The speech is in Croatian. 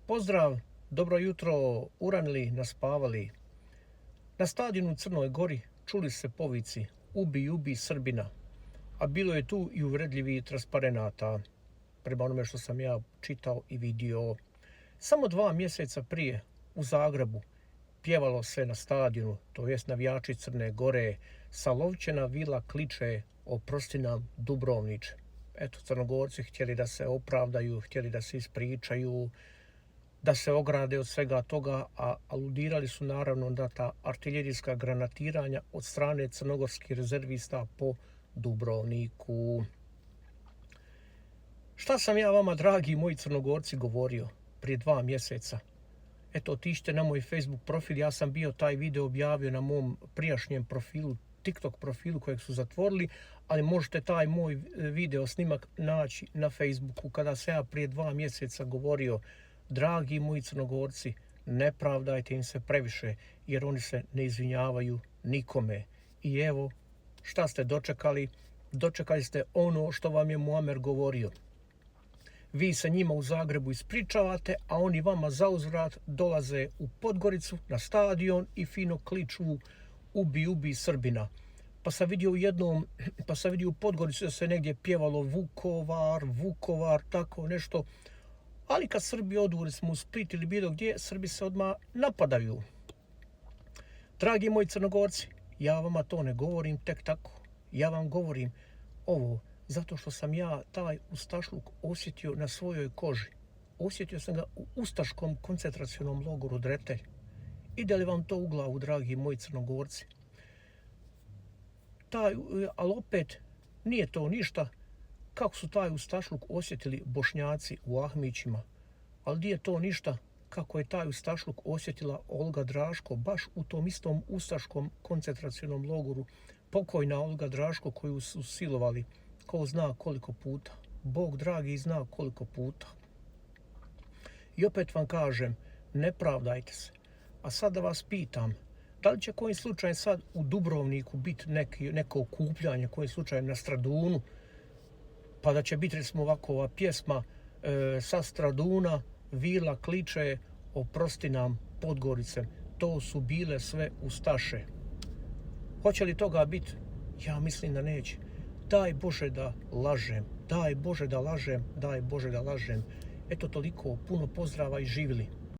Pozdrav, dobro jutro, uranili, naspavali. Na stadionu u Crnoj Gori čuli se povici "Ubi, ubi Srbina", a bilo je tu i uvredljivih transparenata, prema onome što sam ja čitao i vidio. Samo 2 mjeseca prije u Zagrebu pjevalo se na stadionu, to jest navijači Crne Gore, "Salovčena vila kliče, oprosti nam Dubrovniče". Eto, Crnogorci htjeli da se opravdaju, htjeli da se ispričaju, da se ograde od svega toga, a aludirali su naravno na ta artiljerijska granatiranja od strane crnogorskih rezervista po Dubrovniku. Šta sam ja vama, dragi moji Crnogorci, govorio prije 2 mjeseca? Eto, otiđite na moj Facebook profil, ja sam bio taj video objavio na mom prijašnjem profilu, TikTok profilu kojeg su zatvorili, ali možete taj moj video snimak naći na Facebooku kada sam ja prije 2 mjeseca govorio: dragi moji Crnogorci, ne pravdajte im se previše, jer oni se ne izvinjavaju nikome. I evo, šta ste dočekali? Dočekali ste ono što vam je Muamer govorio. Vi se njima u Zagrebu ispričavate, a oni vama zauzvrat dolaze u Podgoricu na stadion i fino kliču "Ubi, ubi Srbina". Pa sam vidio u Podgorici da se negdje pjevalo Vukovar, tako nešto. Ali kad Srbi odu, recimo u Split ili bilo gdje, Srbi se odmah napadaju. Dragi moji Crnogorci, ja vama to ne govorim tek tako. Ja vam govorim ovo zato što sam ja taj ustašluk osjetio na svojoj koži. Osjetio sam ga u ustaškom koncentracionom logoru Dretelj. Ide li vam to u glavu, dragi moji Crnogorci? Ali opet nije to ništa kako su taj ustašluk osjetili Bošnjaci u Ahmićima, ali nije to ništa kako je taj ustašluk osjetila Olga Draško baš u tom istom ustaškom koncentracionom logoru, pokojna Olga Draško, koju su silovali ko zna koliko puta. Bog dragi zna koliko puta. I opet vam kažem, ne pravdajte se. A sad da vas pitam, da li će kojim slučajem sad u Dubrovniku biti neko okupljanje, kojim slučajem na Stradunu, pa da će biti recimo ovakva pjesma sa Straduna vila kliče "Oprosti nam Podgorice". To su bile sve ustaše. Hoće li toga biti? Ja mislim da neće. Daj Bože da lažem, daj Bože da lažem, daj Bože da lažem. Eto toliko, puno pozdrava i živjeli.